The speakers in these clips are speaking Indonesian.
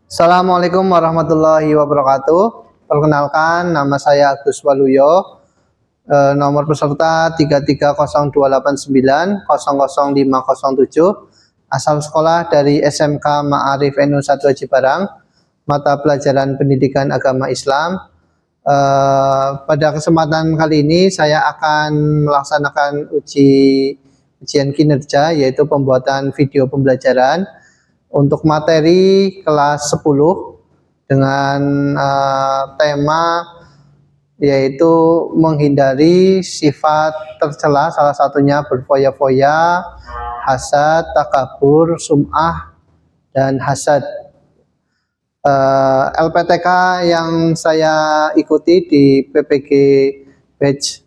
Assalamualaikum warahmatullahi wabarakatuh. Perkenalkan, nama saya Agus Waluyo. Nomor peserta 33028900507. Asal sekolah dari SMK Ma'arif NU 1 Haji Barang. Mata pelajaran Pendidikan Agama Islam. Pada kesempatan kali ini saya akan melaksanakan ujian kinerja, yaitu pembuatan video pembelajaran untuk materi kelas 10 dengan tema yaitu menghindari sifat tercela, salah satunya berfoya-foya, hasad, takabur, sum'ah, dan hasad. LPTK yang saya ikuti di PPG batch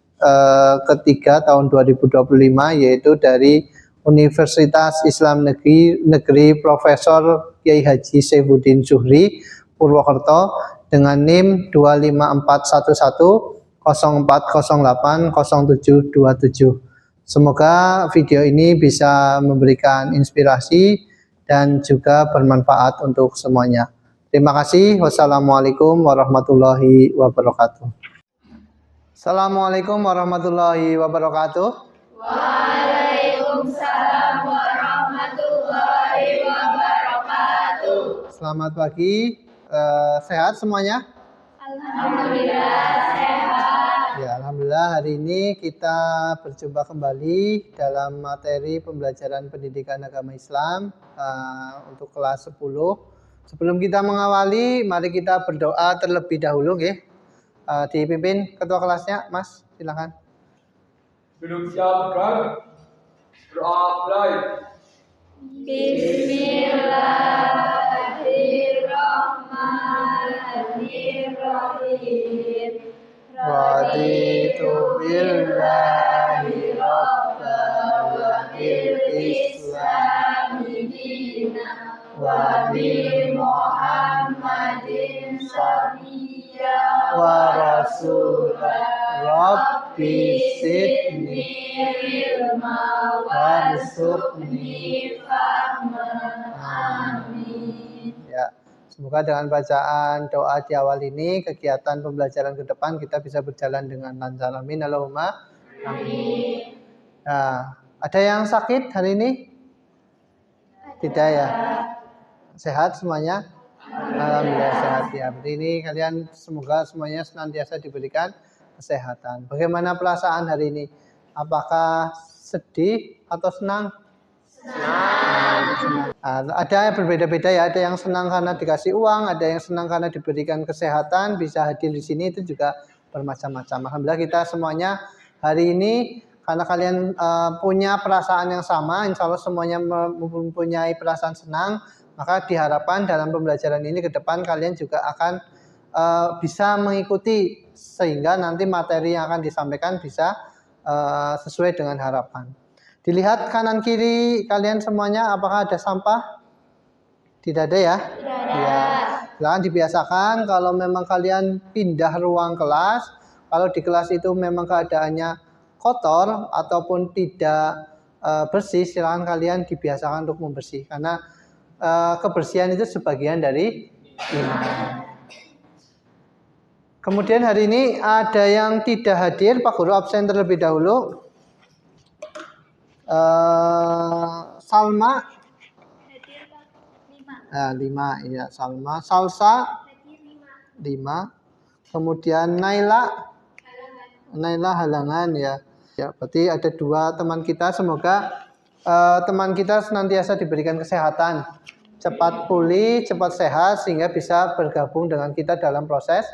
ketiga tahun 2025 yaitu dari Universitas Islam Negeri Profesor Kiai Haji Saifuddin Zuhri Purwokerto dengan NIM 2541104080727. Semoga video ini bisa memberikan inspirasi dan juga bermanfaat untuk semuanya. Terima kasih. Wassalamualaikum warahmatullahi wabarakatuh. Assalamualaikum warahmatullahi wabarakatuh. Waalaikumsalam warahmatullahi wabarakatuh. Selamat pagi, sehat semuanya? Alhamdulillah sehat. Ya, alhamdulillah hari ini kita berjumpa kembali dalam materi pembelajaran pendidikan agama Islam untuk kelas 10. Sebelum kita mengawali, mari kita berdoa terlebih dahulu, ya. Dipimpin ketua kelasnya, Mas, silakan. Belum siapkan doa mulai. Bismillahirrahmanirrahim. Raditu billahi rabban wa bil islami dinan wa bi Muhammadin sabiyya wa rasulah. Rabbi sidni ilma warzuqni fahman. Amin. Ya, semoga dengan bacaan doa di awal ini kegiatan pembelajaran ke depan kita bisa berjalan dengan lancar. Amin. Allahumma amin. Nah, ada yang sakit hari ini? Tidak ya? Sehat semuanya? Alhamdulillah sehat ya. Berarti ini kalian semoga semuanya senantiasa diberikan kesehatan. Bagaimana perasaan hari ini? Apakah sedih atau senang? Senang. Ada yang berbeda-beda ya. Ada yang senang karena dikasih uang, ada yang senang karena diberikan kesehatan, bisa hadir di sini itu juga bermacam-macam. Alhamdulillah kita semuanya hari ini karena kalian punya perasaan yang sama, insya Allah semuanya mempunyai perasaan senang, maka diharapkan dalam pembelajaran ini ke depan kalian juga akan bisa mengikuti sehingga nanti materi yang akan disampaikan bisa sesuai dengan harapan. Dilihat kanan kiri kalian semuanya, apakah ada sampah? Tidak ada ya? Tidak ada. Ya. Silakan dibiasakan kalau memang kalian pindah ruang kelas, kalau di kelas itu memang keadaannya kotor ataupun tidak bersih, silakan kalian dibiasakan untuk membersih karena kebersihan itu sebagian dari iman. Kemudian hari ini ada yang tidak hadir, Pak Guru absen terlebih dahulu. Salma Hadir 5 ya, Salma. Salsa 5. Kemudian Naila halangan ya. Ya, berarti ada 2 teman kita. Semoga teman kita senantiasa diberikan kesehatan, cepat pulih, cepat sehat sehingga bisa bergabung dengan kita dalam proses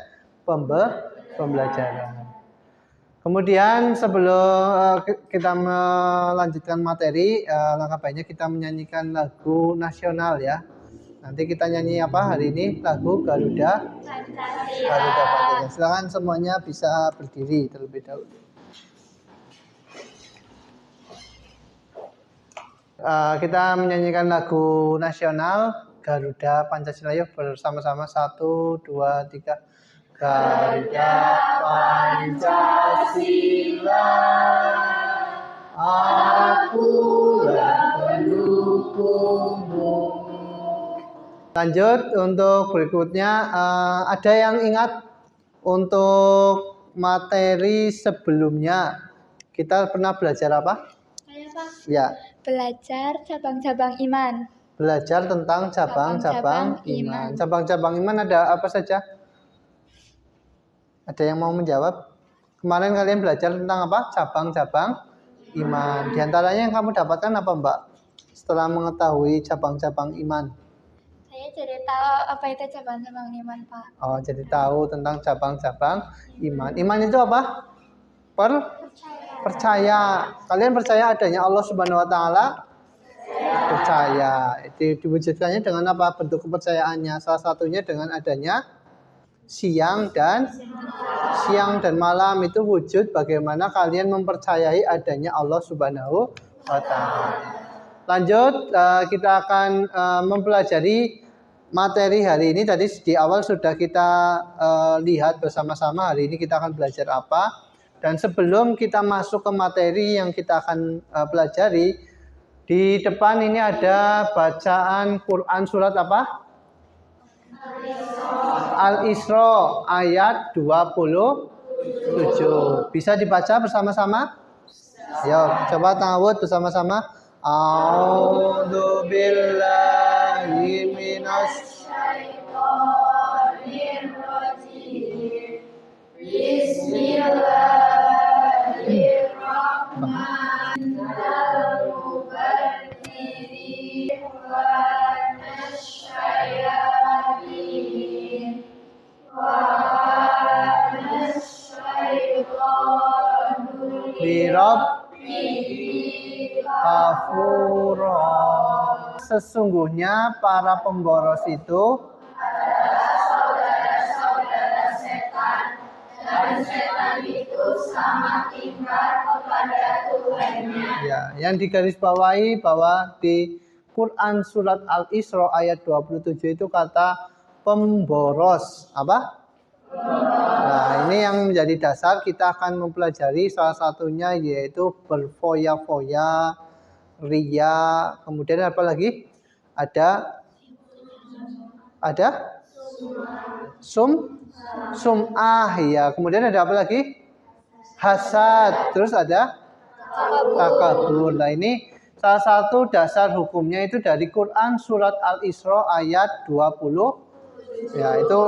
pembelajaran. Kemudian sebelum kita melanjutkan materi, langkah baiknya kita menyanyikan lagu nasional ya. Nanti kita nyanyi apa hari ini? Lagu Garuda Pancasila. Silakan semuanya bisa berdiri terlebih dahulu. Kita menyanyikan lagu nasional Garuda Pancasila. Yuk bersama-sama 1, 2, 3. Garuda Pancasila, akulah pendukungmu, Lanjut untuk berikutnya, ada yang ingat untuk materi sebelumnya kita pernah belajar apa? Saya Pak. Ya, Belajar cabang-cabang iman. belajar tentang cabang-cabang iman. Cabang-cabang iman ada apa saja? Ada yang mau menjawab? Kemarin kalian belajar tentang apa? Cabang-cabang iman. Di antaranya yang kamu dapatkan apa, Mbak? Setelah mengetahui cabang-cabang iman. Saya jadi tahu apa itu cabang-cabang iman, Pak. Oh, jadi tahu tentang cabang-cabang iman. Iman itu apa? Percaya. Kalian percaya adanya Allah Subhanahu wa taala? Percaya. Itu diwujudkannya dengan apa? Bentuk kepercayaannya. Salah satunya dengan adanya siang dan malam itu wujud bagaimana kalian mempercayai adanya Allah Subhanahu wa taala. Lanjut, kita akan mempelajari materi hari ini. Tadi di awal sudah kita lihat bersama-sama hari ini kita akan belajar apa. Dan sebelum kita masuk ke materi yang kita akan pelajari, di depan ini ada bacaan Quran surat apa? Al-Isra ayat 27. Bisa dibaca bersama-sama? Yo, coba ta'awudz bersama-sama. A'udzu billahi minasy syaithanir rajim. Bismillahirrahmanirrahim. Kafura. Sesungguhnya para pemboros itu saudara-saudara setan, dan setan itu sangat ingkar kepada Tuhannya. Ya, yang digarisbawahi bahwa di Quran surat Al-Isra ayat 27 itu kata pemboros. Apa? Nah, ini yang menjadi dasar kita akan mempelajari salah satunya yaitu berfoya-foya, ria, kemudian apa lagi? Ada sum'ah ya. Kemudian ada apa lagi? Hasad. Terus ada takabur. Nah, ini salah satu dasar hukumnya itu dari Quran surat Al-Isra ayat 20. Ya, itu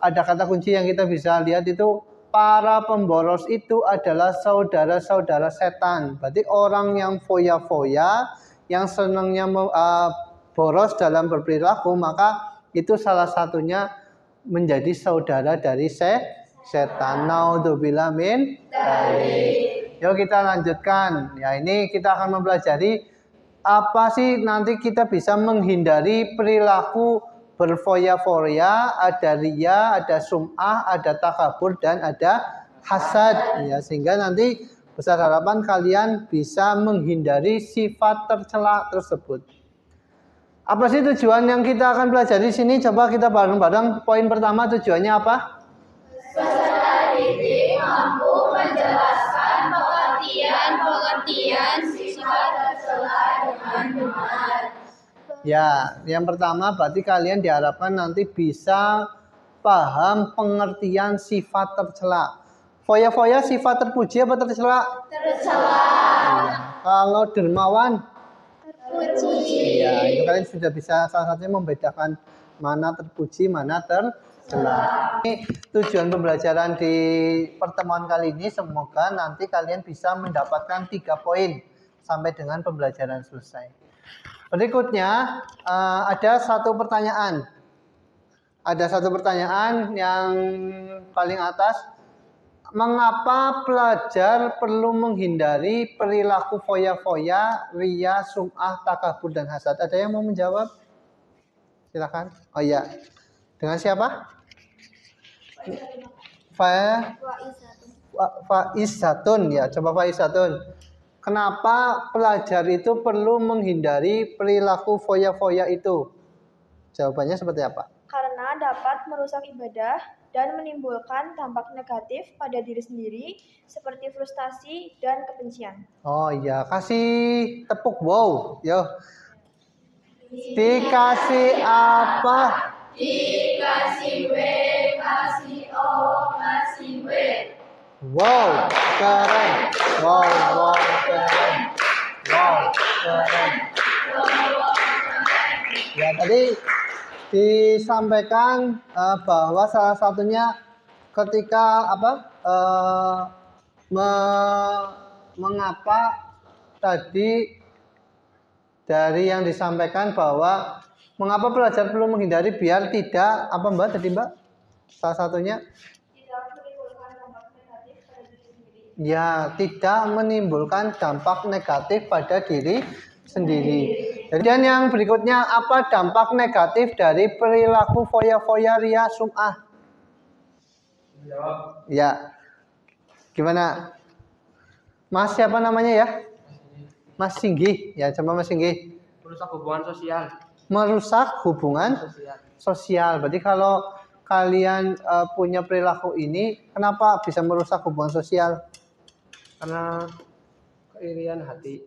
ada kata kunci yang kita bisa lihat itu para pemboros itu adalah saudara-saudara setan. Berarti orang yang foya-foya, yang senangnya boros dalam berperilaku, maka itu salah satunya menjadi saudara dari setan. Naudzubillah min dzalik. Yuk kita lanjutkan. Ya, ini kita akan mempelajari apa sih nanti kita bisa menghindari perilaku berfoya-foya, ada ria, ada sum'ah, ada takabur, dan ada hasad. Ya, sehingga nanti besar harapan kalian bisa menghindari sifat tercela tersebut. Apa sih tujuan yang kita akan pelajari di sini? Coba kita bareng-bareng. Poin pertama tujuannya apa? Peserta didik mampu menjelaskan pengertian sifat tercela dengan benar. Ya, yang pertama berarti kalian diharapkan nanti bisa paham pengertian sifat tercela. Foya-foya sifat terpuji apa tercela? Tercela. Ya. Kalau dermawan? Terpuji. Ya, itu kalian sudah bisa salah satunya membedakan mana terpuji, mana tercela. Ini tujuan pembelajaran di pertemuan kali ini. Semoga nanti kalian bisa mendapatkan 3 poin sampai dengan pembelajaran selesai. Berikutnya ada satu pertanyaan. Ada satu pertanyaan yang paling atas. Mengapa pelajar perlu menghindari perilaku foya-foya, ria, sum'ah, takabur, dan hasad? Ada yang mau menjawab? Silakan. Oh iya. Dengan siapa? Faizatun ya. Coba Faizatun. Kenapa pelajar itu perlu menghindari perilaku foya-foya itu? Jawabannya seperti apa? Karena dapat merusak ibadah dan menimbulkan dampak negatif pada diri sendiri seperti frustasi dan kebencian. Oh iya, kasih tepuk wow. Yo. Dikasih apa? Dikasih W, kasih O, kasih W. Wow, keren. Wow, keren. Wow, keren. Ya, tadi disampaikan bahwa salah satunya ketika mengapa tadi dari yang disampaikan bahwa mengapa pelajar perlu menghindari biar tidak apa Mbak tadi Mbak? Salah satunya ya tidak menimbulkan dampak negatif pada diri sendiri. Kemudian yang berikutnya apa dampak negatif dari perilaku foya-foya ria sum'ah? Ya. Gimana? Mas siapa namanya ya? Mas Singgi. Ya, coba Mas Singgi. Merusak hubungan sosial. Merusak hubungan sosial. Berarti kalau kalian punya perilaku ini, kenapa bisa merusak hubungan sosial? Karena keirian hati.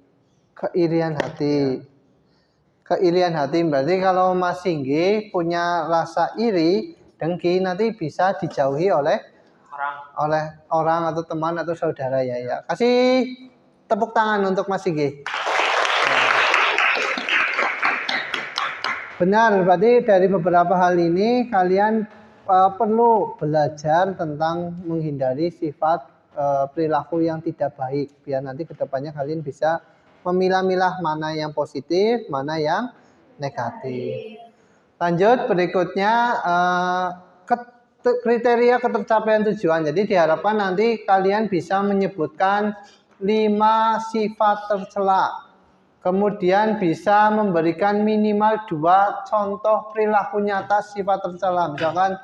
Keirian hati. Keirian hati berarti kalau Mas Singgi punya rasa iri, dengki nanti bisa dijauhi oleh orang atau teman atau saudara ya. Kasih tepuk tangan untuk Mas Singgi. Benar, berarti dari beberapa hal ini kalian perlu belajar tentang menghindari sifat perilaku yang tidak baik biar nanti kedepannya kalian bisa memilah-milah mana yang positif, mana yang negatif. Lanjut berikutnya kriteria ketercapaian tujuan. Jadi diharapkan nanti kalian bisa menyebutkan 5 sifat tercela. Kemudian bisa memberikan minimal 2 contoh perilaku nyata sifat tercela. Misalkan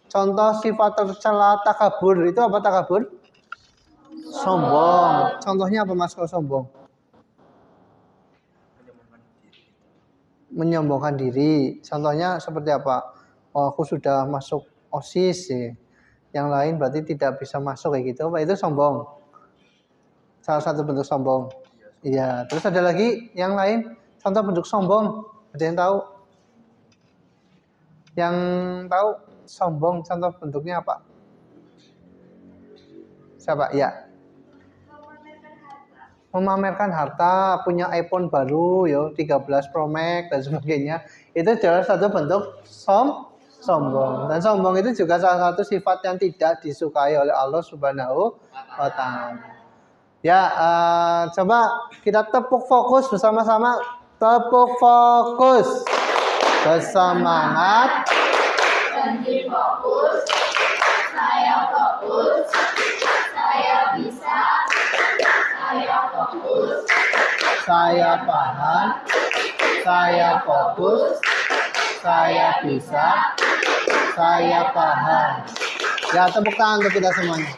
contoh sifat tercela takabur. Itu apa takabur? Sombong. Contohnya apa Mas kalau sombong? Menyombongkan diri. Contohnya seperti apa? Oh, aku sudah masuk OSIS sih. Yang lain berarti tidak bisa masuk kayak gitu. Apa itu sombong? Salah satu bentuk sombong. Iya, terus ada lagi yang lain contoh bentuk sombong. Ada yang tahu? Yang tahu sombong contoh bentuknya apa? Siapa? Ya. Memamerkan harta, punya iPhone baru, yo 13 Pro Max dan sebagainya. Itu adalah satu bentuk sombong. Dan sombong itu juga salah satu sifat yang tidak disukai oleh Allah Subhanahu wa Ta'ala. Ya, coba kita tepuk fokus bersama-sama. Tepuk fokus. Bersemangat. Berhenti fokus. Saya fokus. Saya bisa. Saya fokus. Saya paham. Saya fokus. Saya bisa. Saya paham. Ya, tepuk tangan untuk kita semuanya.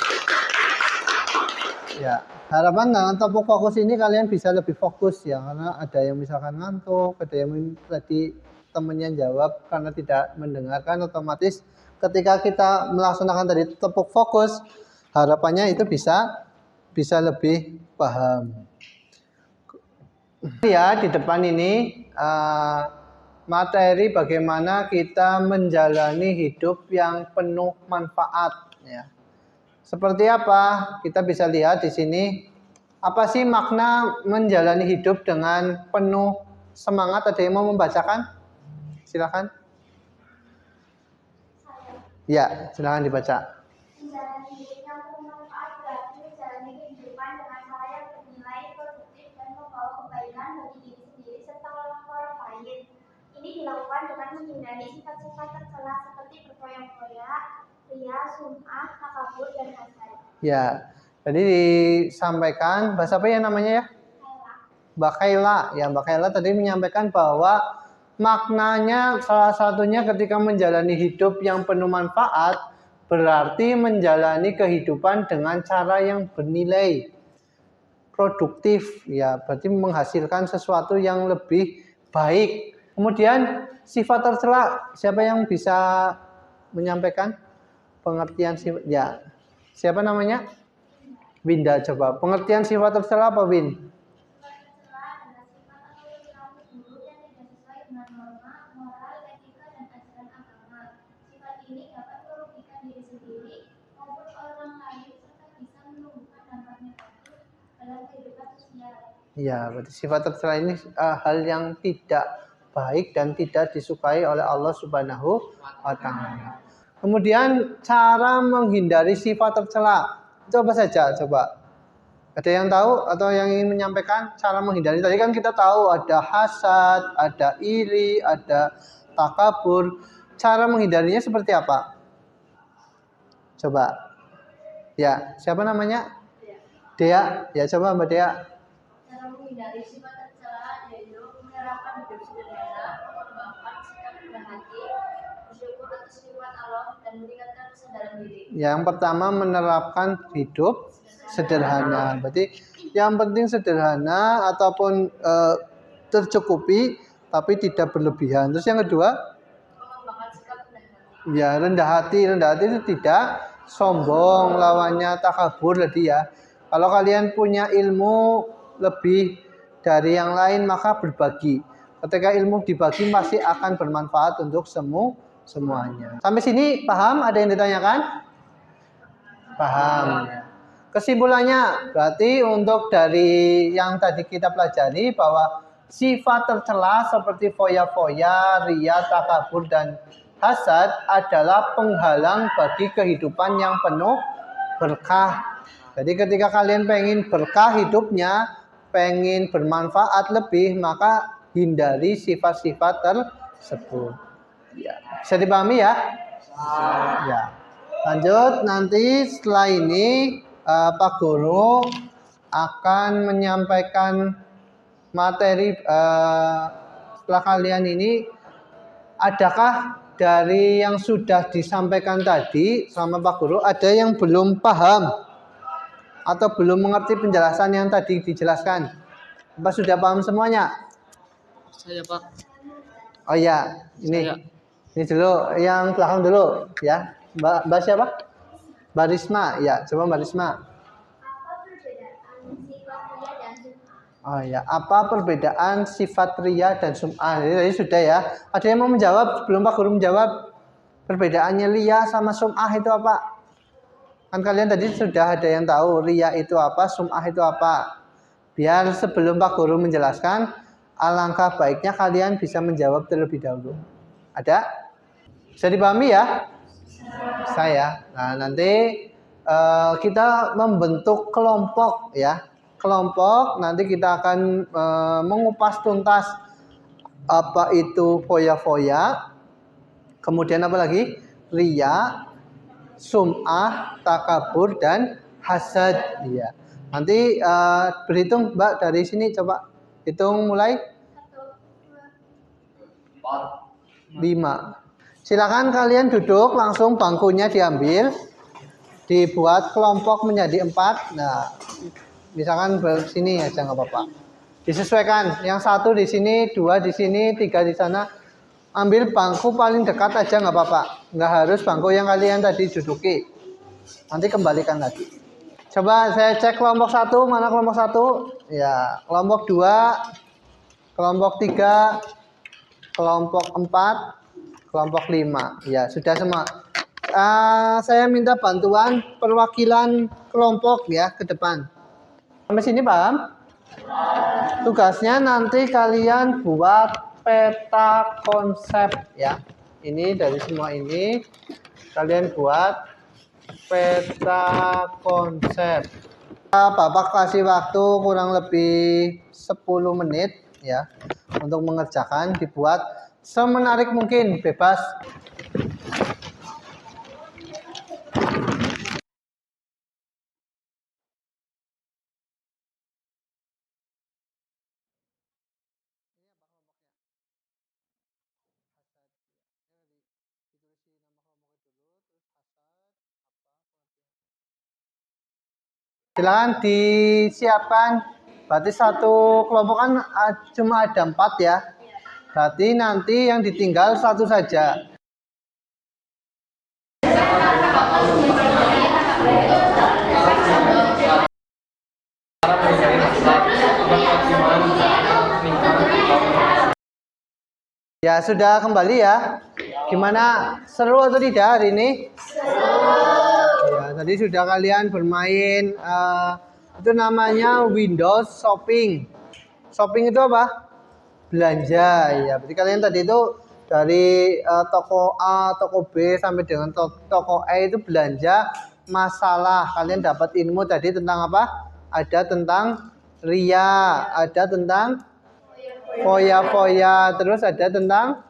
Ya, harapan dengan tepuk fokus ini kalian bisa lebih fokus ya, karena ada yang misalkan ngantuk, ada yang tadi temennya jawab karena tidak mendengarkan, otomatis ketika kita melaksanakan tadi tepuk fokus, harapannya itu bisa lebih paham. Ya, di depan ini materi bagaimana kita menjalani hidup yang penuh manfaat ya. Seperti apa? Kita bisa lihat di sini. Apa sih makna menjalani hidup dengan penuh semangat? Ada yang mau membacakan? Silakan. Ya, silakan dibaca. Menjalani hidup yang bermanfaat berarti menjalani kehidupan dengan cara yang bernilai, produktif, dan membawa kebaikan bagi diri sendiri serta orang lain. Ini dilakukan dengan menghindari sifat-sifat tercela seperti berfoya-foya, ria, sum'ah, takabur, dan hasad. Ya, jadi disampaikan bahasa apa ya namanya ya? Mbak Kaila. Ya, Mbak Kaila tadi menyampaikan bahwa maknanya salah satunya ketika menjalani hidup yang penuh manfaat berarti menjalani kehidupan dengan cara yang bernilai, produktif, ya berarti menghasilkan sesuatu yang lebih baik. Kemudian sifat tercela, siapa yang bisa menyampaikan pengertian sifat? Ya, siapa namanya? Winda, coba. Pengertian sifat tercela apa, Win? Sifat tercela adalah sifat atau perilaku buruk yang tidak sesuai dengan Ya, berarti sifat tercela ini hal yang tidak baik dan tidak disukai oleh Allah Subhanahu wa taala. Kemudian cara menghindari sifat tercela. Itu apa saja coba? Ada yang tahu atau yang ingin menyampaikan cara menghindari? Tadi kan kita tahu ada hasad, ada iri, ada takabur. Cara menghindarinya seperti apa? Coba. Ya, siapa namanya? Dea. Ya, coba Mbak Dea. Cara menghindari sifat tercela yaitu menerapkan hidup sederhana, mengembangkan sikap rendah hati, bersyukur atas nikmat Allah dan meningkatkan kesadaran diri. Yang pertama menerapkan hidup sederhana. Berarti yang penting sederhana ataupun tercukupi tapi tidak berlebihan. Terus yang kedua, Mengembangkan sikap rendah hati. ya rendah hati. Rendah hati itu tidak sombong, lawannya takabur tadi ya. Kalau kalian punya ilmu lebih dari yang lain maka berbagi. Ketika ilmu dibagi pasti akan bermanfaat untuk semuanya. Sampai sini paham? Ada yang ditanyakan? Paham. Kesimpulannya berarti untuk dari yang tadi kita pelajari bahwa sifat tercela seperti foya-foya, riya, takabur dan hasad adalah penghalang bagi kehidupan yang penuh berkah. Jadi ketika kalian pengen berkah hidupnya, pengen bermanfaat lebih, maka hindari sifat-sifat tersebut. Ya. Bisa dipahami ya? Ya. Lanjut, nanti setelah ini Pak Guru akan menyampaikan materi setelah kalian ini. Adakah dari yang sudah disampaikan tadi sama Pak Guru ada yang belum paham atau belum mengerti penjelasan yang tadi dijelaskan? Apa sudah paham semuanya? Saya Pak. Oh ya, ini. Saya. Ini dulu, yang belakang dulu ya. Mbak siapa? Mbak Risma, ya. Coba Mbak Risma. Oh ya, apa perbedaan sifat riya dan sum'ah? Jadi sudah ya. Ada yang mau menjawab sebelum Pak Guru menjawab? Perbedaannya riya sama sum'ah itu apa? Kan kalian tadi sudah ada yang tahu riya itu apa, sum'ah itu apa. Biar sebelum Pak Guru menjelaskan, alangkah baiknya kalian bisa menjawab terlebih dahulu. Ada? Bisa dipahami ya? Saya. Nah, nanti kita membentuk kelompok ya. Kelompok nanti kita akan mengupas tuntas apa itu foya-foya. Kemudian apa lagi? Riya, sum'ah, takabur dan hasad. Iya. Nanti berhitung Mbak dari sini coba hitung mulai 5. Silakan kalian duduk langsung, bangkunya diambil, dibuat kelompok menjadi 4. Nah, misalkan sini aja nggak apa-apa. Disesuaikan. Yang 1 di sini, 2 di sini, 3 di sana. Ambil bangku paling dekat aja nggak apa-apa. Nggak harus bangku yang kalian tadi duduki. Nanti kembalikan lagi. Coba saya cek kelompok 1, mana kelompok 1? Ya, kelompok 2, kelompok 3, kelompok 4, kelompok 5. Ya, sudah semua. Saya minta bantuan perwakilan kelompok ya ke depan. Sampai sini paham? Tugasnya nanti kalian buat peta konsep ya. Ini dari semua ini kalian buat peta konsep. Bapak kasih waktu kurang lebih 10 menit ya untuk mengerjakan, dibuat semenarik mungkin, bebas. Silakan disiapkan. Berarti satu kelompok kan cuma ada 4 ya. Berarti nanti yang ditinggal 1 saja. Ya sudah kembali ya. Gimana, seru atau tidak hari ini? Ya, tadi sudah kalian bermain itu namanya Windows Shopping. Shopping itu apa? Belanja. Ya, berarti kalian tadi itu dari toko A, toko B sampai dengan toko E itu belanja masalah. Kalian dapat ilmu tadi tentang apa? Ada tentang ria, ada tentang foya-foya, terus ada tentang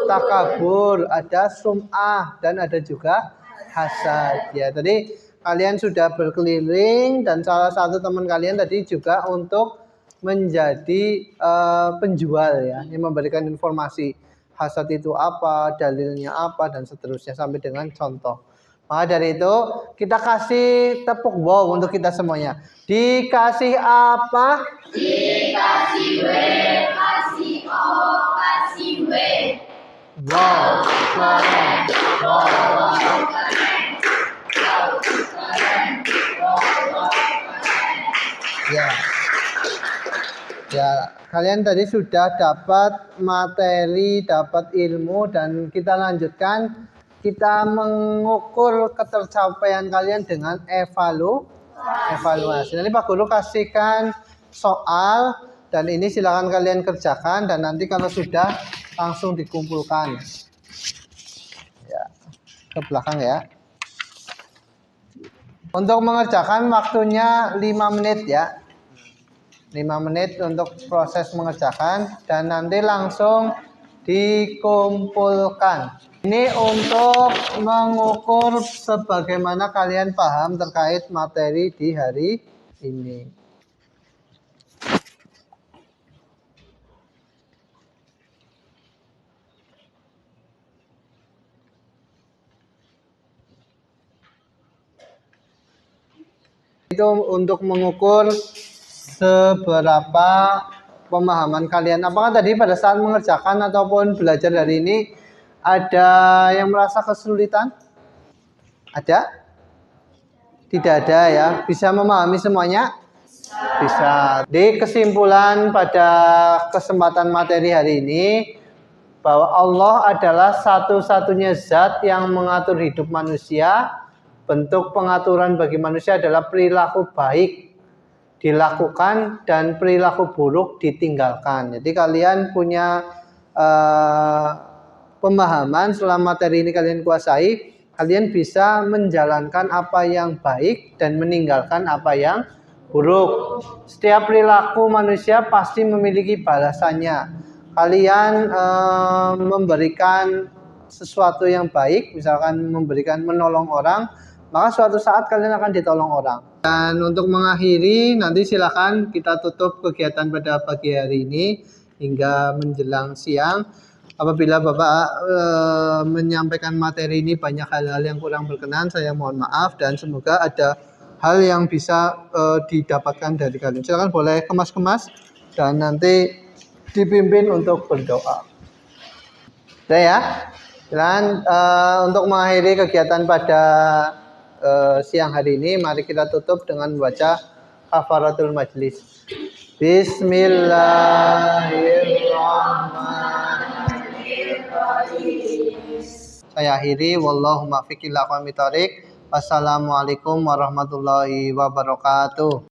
takabur, ada sum'ah, dan ada juga hasad. Ya, tadi kalian sudah berkeliling dan salah satu teman kalian tadi juga untuk menjadi penjual ya, yang memberikan informasi hasad itu apa, dalilnya apa, dan seterusnya sampai dengan contoh. Maka dari itu kita kasih tepuk wow untuk kita semuanya. Dikasih apa? Dikasih W, kasih O, kasih W. Wow, keren. Wow. Ya. Ya, kalian tadi sudah dapat materi, dapat ilmu, dan kita lanjutkan. Kita mengukur ketercapaian kalian dengan evaluasi. Nanti Pak Guru kasihkan soal, dan ini silakan kalian kerjakan, dan nanti kalau sudah langsung dikumpulkan. Ya, ke belakang ya. Untuk mengerjakan waktunya 5 menit ya. 5 menit untuk proses mengerjakan dan nanti langsung dikumpulkan. Ini untuk mengukur sebagaimana kalian paham terkait materi di hari ini. Itu untuk mengukur seberapa pemahaman kalian. Apakah tadi pada saat mengerjakan ataupun belajar hari ini ada yang merasa kesulitan? Ada? Tidak ada ya. Bisa memahami semuanya? Bisa. Di kesimpulan pada kesempatan materi hari ini bahwa Allah adalah satu-satunya zat yang mengatur hidup manusia. Bentuk pengaturan bagi manusia adalah perilaku baik dilakukan dan perilaku buruk ditinggalkan. Jadi kalian punya pemahaman selama materi ini kalian kuasai, kalian bisa menjalankan apa yang baik dan meninggalkan apa yang buruk. Setiap perilaku manusia pasti memiliki balasannya. Kalian memberikan sesuatu yang baik, misalkan menolong orang, maka suatu saat kalian akan ditolong orang. Dan untuk mengakhiri, nanti silakan kita tutup kegiatan pada pagi hari ini hingga menjelang siang. Apabila Bapak menyampaikan materi ini banyak hal-hal yang kurang berkenan, saya mohon maaf dan semoga ada hal yang bisa didapatkan dari kalian. Silakan boleh kemas-kemas dan nanti dipimpin untuk berdoa. Sudah ya? Dan untuk mengakhiri kegiatan pada siang hari ini, mari kita tutup dengan membaca kafaratul majlis. Bismillahirrahmanirrahim. Saya akhiri, wallahu muwaffiq ila aqwamit thoriq. Wassalamualaikum warahmatullahi wabarakatuh.